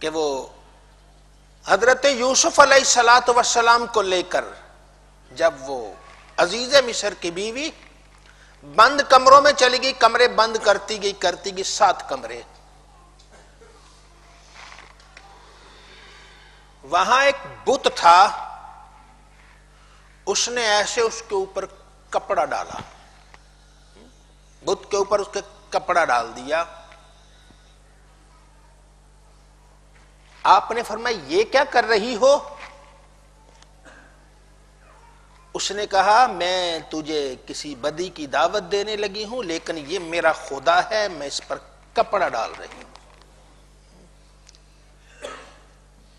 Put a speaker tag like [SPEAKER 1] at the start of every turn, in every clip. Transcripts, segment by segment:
[SPEAKER 1] کہ وہ حضرت یوسف علیہ السلام کو لے کر جب وہ عزیز مصر کی بیوی بند کمروں میں چلی گئی، کمرے بند کرتی گئی 7 کمرے، وہاں ایک بت تھا، اس نے ایسے اس کے اوپر کپڑا ڈالا، بت کے اوپر اس کے کپڑا ڈال دیا۔ آپ نے فرمایا یہ کیا کر رہی ہو؟ اس نے کہا میں تجھے کسی بدی کی دعوت دینے لگی ہوں، لیکن یہ میرا خدا ہے، میں اس پر کپڑا ڈال رہی ہوں۔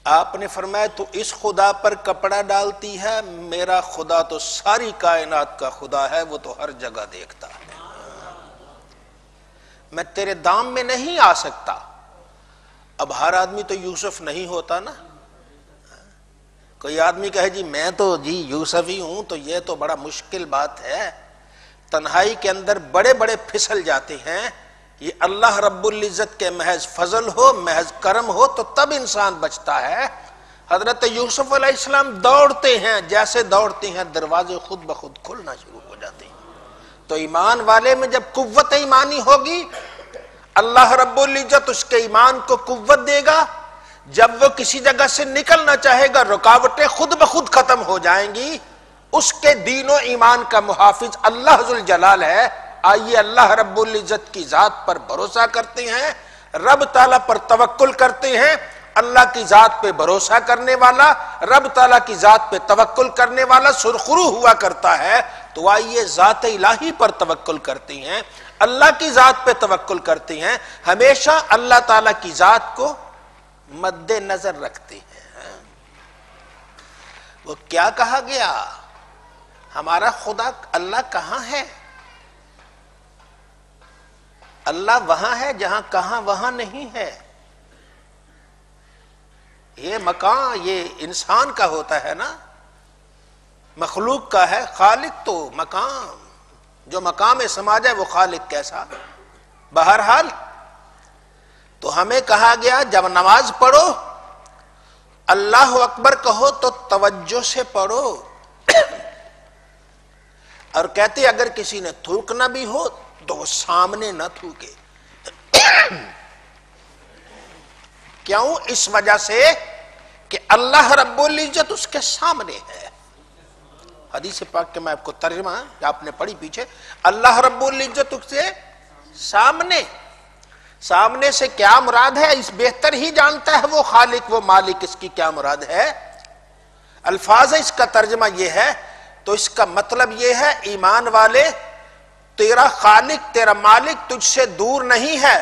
[SPEAKER 1] آپ نے فرمایا تو اس خدا پر کپڑا ڈالتی ہے، میرا خدا تو ساری کائنات کا خدا ہے، وہ تو ہر جگہ دیکھتا ہے، میں تیرے دام میں نہیں آ سکتا۔ اب ہر آدمی تو یوسف نہیں ہوتا نا، کوئی آدمی کہے جی میں تو جی یوسف ہی ہوں، تو یہ تو بڑا مشکل بات ہے، تنہائی کے اندر بڑے بڑے پھسل جاتے ہیں۔ یہ اللہ رب العزت کے محض فضل ہو، محض کرم ہو تو تب انسان بچتا ہے۔ حضرت یوسف علیہ السلام دوڑتے ہیں، جیسے دوڑتے ہیں دروازے خود بخود کھلنا شروع ہو جاتے ہیں۔ تو ایمان والے میں جب قوت ایمانی ہوگی، اللہ رب العزت اس کے ایمان کو قوت دے گا، جب وہ کسی جگہ سے نکلنا چاہے گا رکاوٹیں خود بخود ختم ہو جائیں گی۔ اس کے دین و ایمان کا محافظ اللہ ذوالجلال ہے۔ آئیے اللہ رب العزت کی ذات پر بھروسہ کرتے ہیں، رب تعالیٰ پر توکل کرتے ہیں۔ اللہ کی ذات پہ بھروسہ کرنے والا، رب تعالیٰ کی ذات پہ توکل کرنے والا سرخرو ہوا کرتا ہے۔ تو آئیے ذات الہی پر توکل کرتے ہیں، اللہ کی ذات پہ توکل کرتے ہیں، ہمیشہ اللہ تعالیٰ کی ذات کو مد نظر رکھتے ہیں۔ وہ کیا کہا گیا؟ ہمارا خدا اللہ کہاں ہے؟ اللہ وہاں ہے جہاں کہاں وہاں نہیں ہے۔ یہ مکان یہ انسان کا ہوتا ہے نا، مخلوق کا ہے، خالق تو مقام، جو مقام سماج ہے وہ خالق کیسا؟ بہرحال تو ہمیں کہا گیا جب نماز پڑھو اللہ اکبر کہو تو توجہ سے پڑھو، اور کہتے اگر کسی نے تھوکنا بھی ہو تو وہ سامنے نہ تھوکے۔ کیوں؟ اس وجہ سے کہ اللہ رب العزت اس کے سامنے ہے۔ حدیث پاک کے میں آپ کو ترجمہ آپ نے پڑھی پیچھے، اللہ رب العزت اس سے سامنے۔ سامنے سے کیا مراد ہے اس بہتر ہی جانتا ہے وہ خالق وہ مالک، اس کی کیا مراد ہے۔ الفاظ اس کا ترجمہ یہ ہے، تو اس کا مطلب یہ ہے ایمان والے تیرا خالق تیرا مالک تجھ سے دور نہیں ہے،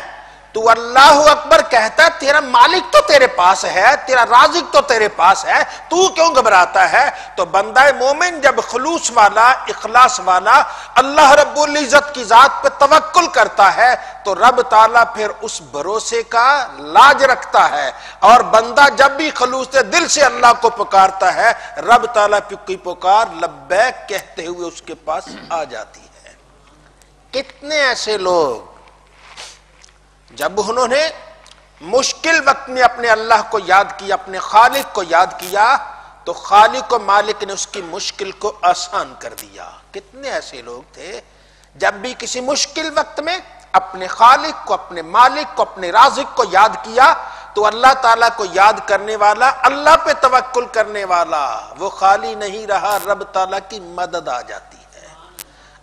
[SPEAKER 1] تو اللہ اکبر کہتا ہے تیرا مالک تو تیرے پاس ہے، تیرا رازق تو تیرے پاس ہے، تو کیوں گھبراتا ہے؟ تو بندہ مومن جب خلوص والا اخلاص والا اللہ رب العزت کی ذات پہ توکل کرتا ہے تو رب تعالیٰ پھر اس بھروسے کا لاج رکھتا ہے، اور بندہ جب بھی خلوص دل سے اللہ کو پکارتا ہے رب تعالیٰ کی پکار لبیک کہتے ہوئے اس کے پاس آ جاتی ہے۔ کتنے ایسے لوگ جب انہوں نے مشکل وقت میں اپنے اللہ کو یاد کیا، اپنے خالق کو یاد کیا، تو خالق و مالک نے اس کی مشکل کو آسان کر دیا۔ کتنے ایسے لوگ تھے جب بھی کسی مشکل وقت میں اپنے خالق کو اپنے مالک کو اپنے رازق کو یاد کیا تو اللہ تعالیٰ کو یاد کرنے والا، اللہ پہ توکل کرنے والا وہ خالی نہیں رہا، رب تعالیٰ کی مدد آ جاتی ہے،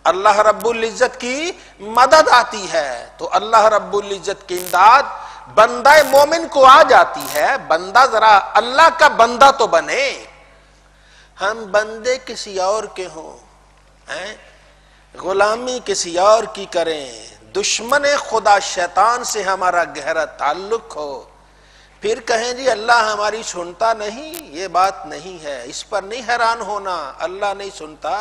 [SPEAKER 1] اللہ رب العزت کی مدد آتی ہے۔ تو اللہ رب العزت کی امداد بندہ مومن کو آ جاتی ہے۔ بندہ ذرا اللہ کا بندہ تو بنے، ہم بندے کسی اور کے ہوں، غلامی کسی اور کی کریں، دشمن خدا شیطان سے ہمارا گہرا تعلق ہو، پھر کہیں جی اللہ ہماری سنتا نہیں، یہ بات نہیں ہے، اس پر نہیں حیران ہونا اللہ نہیں سنتا،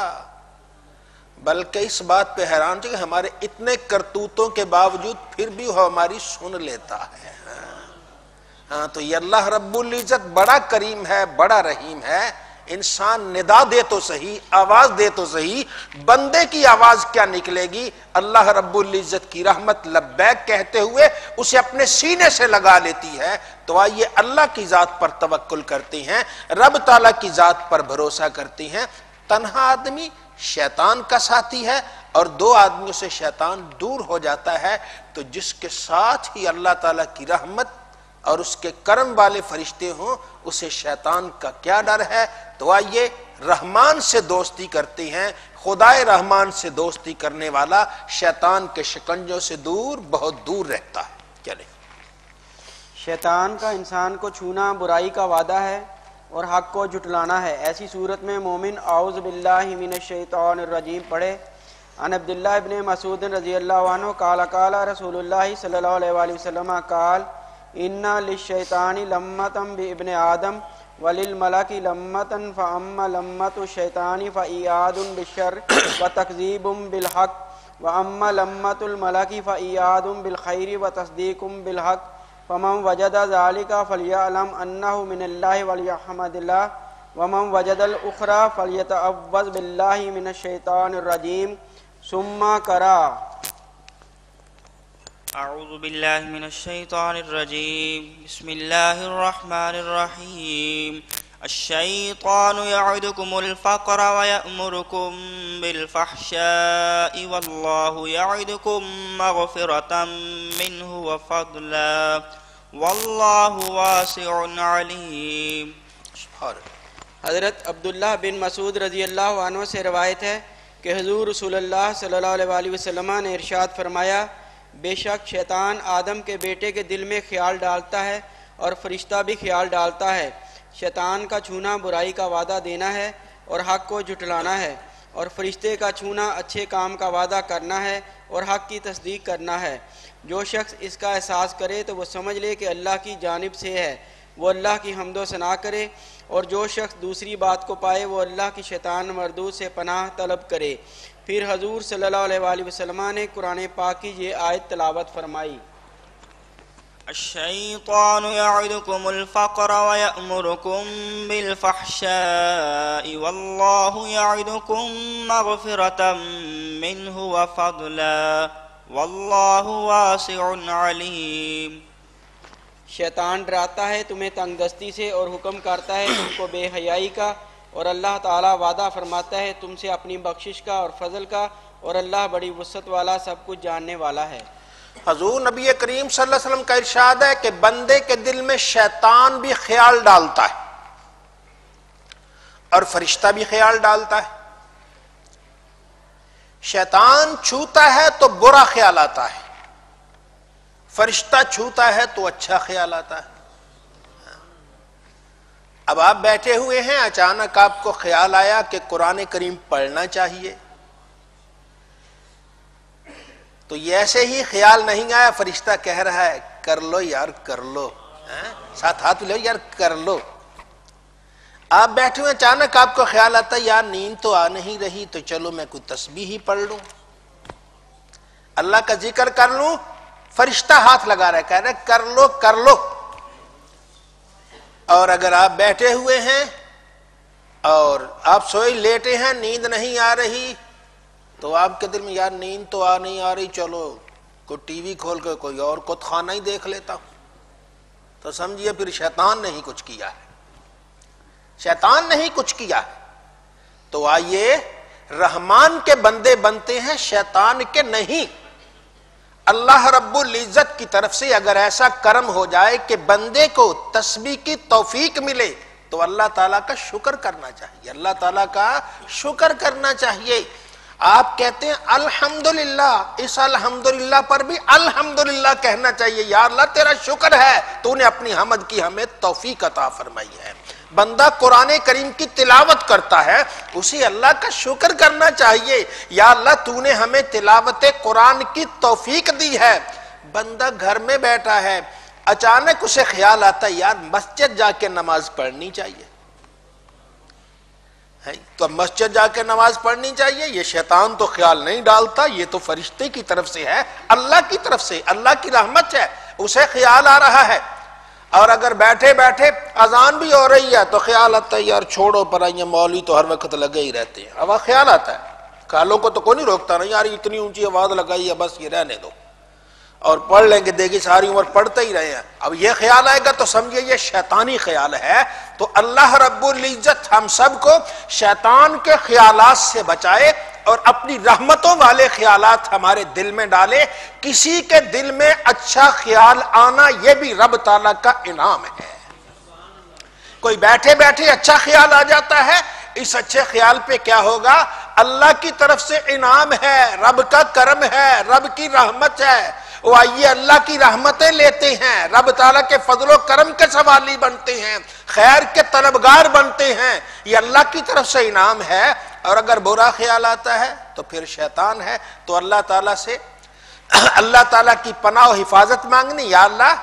[SPEAKER 1] بلکہ اس بات پہ حیران کہ ہمارے اتنے کرتوتوں کے باوجود پھر بھی وہ ہماری سن لیتا ہے۔ ہاں تو یہ اللہ رب العزت بڑا کریم ہے، بڑا رحیم ہے، انسان ندا دے تو صحیح، آواز دے تو صحیح، بندے کی آواز کیا نکلے گی؟ اللہ رب العزت کی رحمت لبیک کہتے ہوئے اسے اپنے سینے سے لگا لیتی ہے۔ تو آئیے اللہ کی ذات پر توکل کرتے ہیں، رب تعالیٰ کی ذات پر بھروسہ کرتے ہیں۔ تنہا آدمی شیطان کا ساتھی ہے اور دو آدمیوں سے شیطان دور ہو جاتا ہے، تو جس کے ساتھ ہی اللہ تعالیٰ کی رحمت اور اس کے کرم والے فرشتے ہوں اسے شیطان کا کیا ڈر ہے؟ تو آئیے رحمان سے دوستی کرتے ہیں، خدائے رحمان سے دوستی کرنے والا شیطان کے شکنجوں سے دور، بہت دور رہتا ہے۔ چلیں،
[SPEAKER 2] شیطان کا انسان کو چھونا برائی کا وعدہ ہے اور حق کو جھٹلانا ہے۔ ایسی صورت میں مومن اعوذ باللہ من الشیطان الرجیم پڑھے۔ عن عبداللہ ابن مسعود رضی اللہ عنہ قال قال رسول اللہ صلی اللہ علیہ وآلہ وسلم قال ان للشیطان لمۃ بابن آدم وللملک لمۃ فاما لمۃ الشیطان فایعاد بالشر وتکذیب بالحق واما لمۃ الملک فایعاد بالخیر وتصدیق بالحق فمن وجد ذلك فليعلم انه من الله وليحمد الله ومن وجد الاخرى فليتعوذ بالله من الشیطان الرجیم ثم قرأ
[SPEAKER 3] اعوذ باللہ من الشیطان الرجیم بسم اللہ الرحمن الرحیم الشیطان یعدکم الفقر ویأمرکم بالفحشاء واللہ یعدکم مغفرة منہ وفضلا واللہ واسع علیم۔
[SPEAKER 2] حضرت عبداللہ بن مسعود رضی اللہ عنہ سے روایت ہے کہ حضور رسول اللہ صلی اللہ علیہ وآلہ وسلم نے ارشاد فرمایا، بے شک شیطان آدم کے بیٹے کے دل میں خیال ڈالتا ہے اور فرشتہ بھی خیال ڈالتا ہے۔ شیطان کا چھونا برائی کا وعدہ دینا ہے اور حق کو جھٹلانا ہے، اور فرشتے کا چھونا اچھے کام کا وعدہ کرنا ہے اور حق کی تصدیق کرنا ہے۔ جو شخص اس کا احساس کرے تو وہ سمجھ لے کہ اللہ کی جانب سے ہے، وہ اللہ کی حمد و ثنا کرے، اور جو شخص دوسری بات کو پائے وہ اللہ کی شیطان مردود سے پناہ طلب کرے۔ پھر حضور صلی اللہ علیہ وآلہ وسلم نے قرآن پاک کی یہ آیت تلاوت فرمائی،
[SPEAKER 3] الشیطان یعدکم الفقر ویأمرکم بالفحشاء واللہ یعدکم مغفرة منہ وفضلا واللہ واسع علیم۔
[SPEAKER 2] شیطان ڈراتا ہے تمہیں تنگ دستی سے اور حکم کرتا ہے تم کو بے حیائی کا، اور اللہ تعالیٰ وعدہ فرماتا ہے تم سے اپنی بخشش کا اور فضل کا، اور اللہ بڑی وسعت والا سب کچھ جاننے والا ہے۔
[SPEAKER 1] حضور نبی کریم صلی اللہ علیہ وسلم کا ارشاد ہے کہ بندے کے دل میں شیطان بھی خیال ڈالتا ہے اور فرشتہ بھی خیال ڈالتا ہے۔ شیطان چھوتا ہے تو برا خیال آتا ہے، فرشتہ چھوتا ہے تو اچھا خیال آتا ہے۔ اب آپ بیٹھے ہوئے ہیں، اچانک آپ کو خیال آیا کہ قرآن کریم پڑھنا چاہیے، تو یہ ایسے ہی خیال نہیں آیا، فرشتہ کہہ رہا ہے کر لو یار کر لو، ساتھ ہاتھ لو یار کر لو۔ آپ بیٹھے ہوئے، اچانک آپ کو خیال آتا ہے یار نیند تو آ نہیں رہی، تو چلو میں کوئی تسبیح ہی پڑھ لوں، اللہ کا ذکر کر لوں۔ فرشتہ ہاتھ لگا رہا ہے، کہہ رہا ہے کر لو کر لو۔ اور اگر آپ بیٹھے ہوئے ہیں اور آپ سوئے لیٹے ہیں، نیند نہیں آ رہی، تو آپ کے دل میں یار نیند تو نہیں آ رہی، چلو کوئی ٹی وی کھول کے کوئی اور کت خانہ ہی دیکھ لیتا ہوں، تو سمجھیے پھر شیطان نے ہی کچھ کیا ہے، شیطان نے ہی کچھ کیا ہے۔ تو آئیے رحمان کے بندے بنتے ہیں، شیطان کے نہیں۔ اللہ رب العزت کی طرف سے اگر ایسا کرم ہو جائے کہ بندے کو تسبیح کی توفیق ملے تو اللہ تعالیٰ کا شکر کرنا چاہیے، اللہ تعالیٰ کا شکر کرنا چاہیے۔ آپ کہتے ہیں الحمدللہ، اس الحمدللہ پر بھی الحمدللہ کہنا چاہیے، یا اللہ تیرا شکر ہے تو نے اپنی حمد کی ہمیں توفیق عطا فرمائی ہے۔ بندہ قرآن کریم کی تلاوت کرتا ہے، اسے اللہ کا شکر کرنا چاہیے، یا اللہ تو نے ہمیں تلاوت قرآن کی توفیق دی ہے۔ بندہ گھر میں بیٹھا ہے، اچانک اسے خیال آتا ہے یار مسجد جا کے نماز پڑھنی چاہیے، تو مسجد جا کے نماز پڑھنی چاہیے۔ یہ شیطان تو خیال نہیں ڈالتا، یہ تو فرشتے کی طرف سے ہے، اللہ کی طرف سے، اللہ کی رحمت ہے، اسے خیال آ رہا ہے۔ اور اگر بیٹھے بیٹھے اذان بھی ہو رہی ہے تو خیال آتا ہے یار چھوڑو پر یہ مولوی تو ہر وقت لگے ہی رہتے ہیں. اب خیال آتا ہے کالوں کو تو کوئی نہیں روکتا نا یار اتنی اونچی آواز لگائی ہے بس یہ رہنے دو اور پڑھ لیں گے دیکھیں ساری عمر پڑھتے ہی رہے ہیں. اب یہ خیال آئے گا تو سمجھئے یہ شیطانی خیال ہے. تو اللہ رب العزت ہم سب کو شیطان کے خیالات سے بچائے اور اپنی رحمتوں والے خیالات ہمارے دل میں ڈالے. کسی کے دل میں اچھا خیال آنا یہ بھی رب تعالیٰ کا انعام ہے. کوئی بیٹھے بیٹھے اچھا خیال آ جاتا ہے, اس اچھے خیال پہ کیا ہوگا؟ اللہ کی طرف سے انعام ہے, رب کا کرم ہے, رب کی رحمت ہے. وہ آئیے اللہ کی رحمتیں لیتے ہیں, رب تعالیٰ کے فضل و کرم کے سوالی بنتے ہیں, خیر کے طلبگار بنتے ہیں. یہ اللہ کی طرف سے انعام ہے. اور اگر برا خیال آتا ہے تو پھر شیطان ہے. تو اللہ تعالیٰ سے اللہ تعالیٰ کی پناہ و حفاظت مانگنی, یا اللہ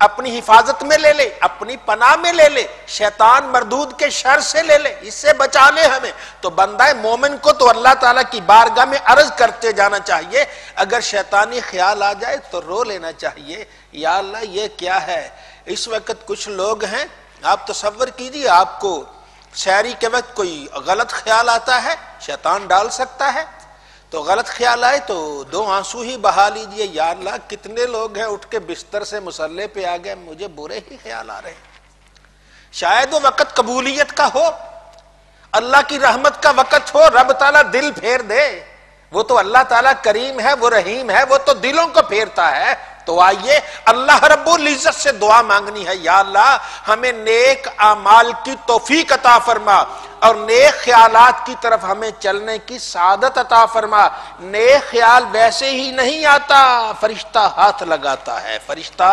[SPEAKER 1] اپنی حفاظت میں لے لے, اپنی پناہ میں لے لے, شیطان مردود کے شر سے لے لے, اس سے بچا لے ہمیں. تو بندہ مومن کو تو اللہ تعالیٰ کی بارگاہ میں عرض کرتے جانا چاہیے. اگر شیطانی خیال آ جائے تو رو لینا چاہیے, یا اللہ یہ کیا ہے. اس وقت کچھ لوگ ہیں, آپ تصور کیجئے آپ کو سحری کے وقت کوئی غلط خیال آتا ہے, شیطان ڈال سکتا ہے. تو غلط خیال آئے تو 2 آنسو ہی بہا لیجئے, یا اللہ کتنے لوگ ہیں اٹھ کے بستر سے مصلے پہ آ گئے, مجھے برے ہی خیال آ رہے ہیں. شاید وہ وقت قبولیت کا ہو, اللہ کی رحمت کا وقت ہو, رب تعالیٰ دل پھیر دے. وہ تو اللہ تعالیٰ کریم ہے, وہ رحیم ہے, وہ تو دلوں کو پھیرتا ہے. تو آئیے اللہ رب العزت سے دعا مانگنی ہے, یا اللہ ہمیں نیک اعمال کی توفیق عطا فرما اور نیک خیالات کی طرف ہمیں چلنے کی سعادت عطا فرما. نیک خیال ویسے ہی نہیں آتا, فرشتہ ہاتھ لگاتا ہے, فرشتہ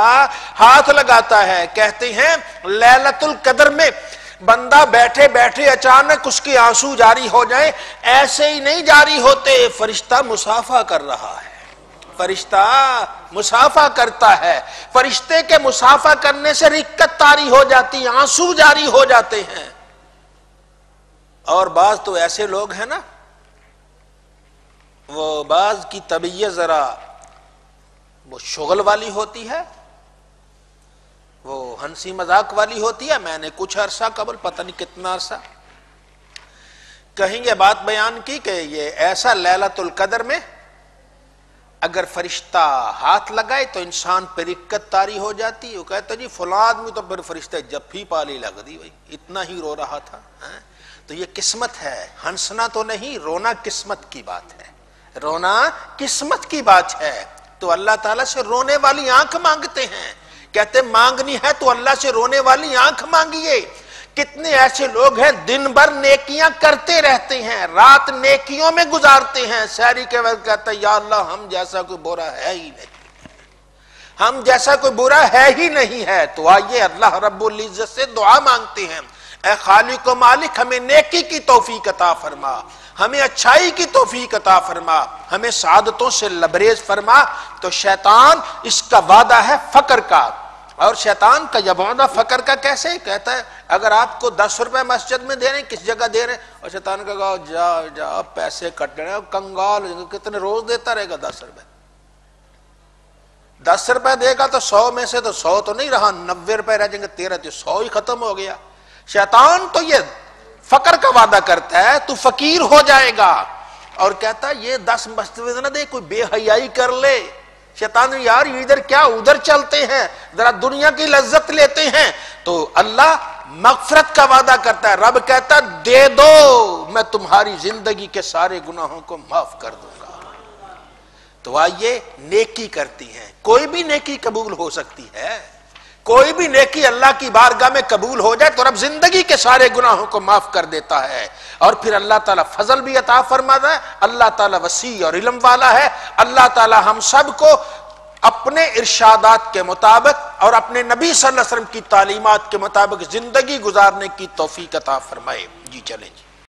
[SPEAKER 1] ہاتھ لگاتا ہے. کہتے ہیں لیلۃ القدر میں بندہ بیٹھے بیٹھے اچانک اس کے آنسو جاری ہو جائیں, ایسے ہی نہیں جاری ہوتے, فرشتہ مصافحہ کر رہا ہے, فرشتہ مصافحہ کرتا ہے. فرشتے کے مصافحہ کرنے سے رقت طاری ہو جاتی, آنسو جاری ہو جاتے ہیں. اور بعض تو ایسے لوگ ہیں نا, وہ بعض کی طبیعت ذرا وہ شغل والی ہوتی ہے, وہ ہنسی مذاق والی ہوتی ہے. میں نے کچھ عرصہ قبل, پتہ نہیں کتنا عرصہ, کہیں یہ بات بیان کی کہ یہ ایسا لیلۃ القدر میں اگر فرشتہ ہاتھ لگائے تو انسان پہ رقت طاری ہو جاتی. وہ کہتا جی فلاں آدمی تو پھر فرشتے جفی پالی لگ دی, بھائی اتنا ہی رو رہا تھا. تو یہ قسمت ہے, ہنسنا تو نہیں, رونا قسمت کی بات ہے, رونا قسمت کی بات ہے. تو اللہ تعالیٰ سے رونے والی آنکھ مانگتے ہیں. کہتے مانگنی ہے تو اللہ سے رونے والی آنکھ مانگیے. کتنے ایسے لوگ ہیں دن بھر نیکیاں کرتے رہتے ہیں, رات نیکیوں میں گزارتے ہیں, سحری کے وقت کہتا ہے یا اللہ ہم جیسا کوئی برا ہے ہی نہیں, ہم جیسا کوئی برا ہے ہی نہیں ہے. تو آئیے اللہ رب العزت سے دعا مانگتے ہیں, اے خالق و مالک ہمیں نیکی کی توفیق عطا فرما, ہمیں اچھائی کی توفیق عطا فرما, ہمیں سعادتوں سے لبریز فرما. تو شیطان اس کا وعدہ ہے فقر کا, اور شیطان کا یہ وعدہ فقر کا کیسے کہتا ہے؟ اگر آپ کو 10 روپے مسجد میں دے رہے ہیں, کس جگہ دے رہے ہیں, اور شیطان کا کہا جا جا پیسے کٹ رہے ہیں, کنگال کتنے روز دیتا رہے گا 10 روپے. 10 روپے دے گا تو 100 میں سے تو 100 تو نہیں رہا, 90 روپے رہ جائیں گے, 13 تو 100 ہی ختم ہو گیا. شیطان تو یہ فقر کا وعدہ کرتا ہے, تو فقیر ہو جائے گا, اور کہتا ہے یہ 10 مسجد نہ دے, کوئی بے حیائی کر لے. شیطان یار ادھر کیا ادھر چلتے ہیں, ذرا دنیا کی لذت لیتے ہیں. تو اللہ مغفرت کا وعدہ کرتا ہے, رب کہتا ہے دے دو میں تمہاری زندگی کے سارے گناہوں کو معاف کر دوں گا. تو آئیے نیکی کرتی ہیں, کوئی بھی نیکی قبول ہو سکتی ہے, کوئی بھی نیکی اللہ کی بارگاہ میں قبول ہو جائے تو رب زندگی کے سارے گناہوں کو معاف کر دیتا ہے. اور پھر اللہ تعالیٰ فضل بھی عطا فرماتا ہے. اللہ تعالیٰ وسیع اور علم والا ہے. اللہ تعالیٰ ہم سب کو اپنے ارشادات کے مطابق اور اپنے نبی صلی اللہ علیہ وسلم کی تعلیمات کے مطابق زندگی گزارنے کی توفیق عطا فرمائے. جی چلیں جی.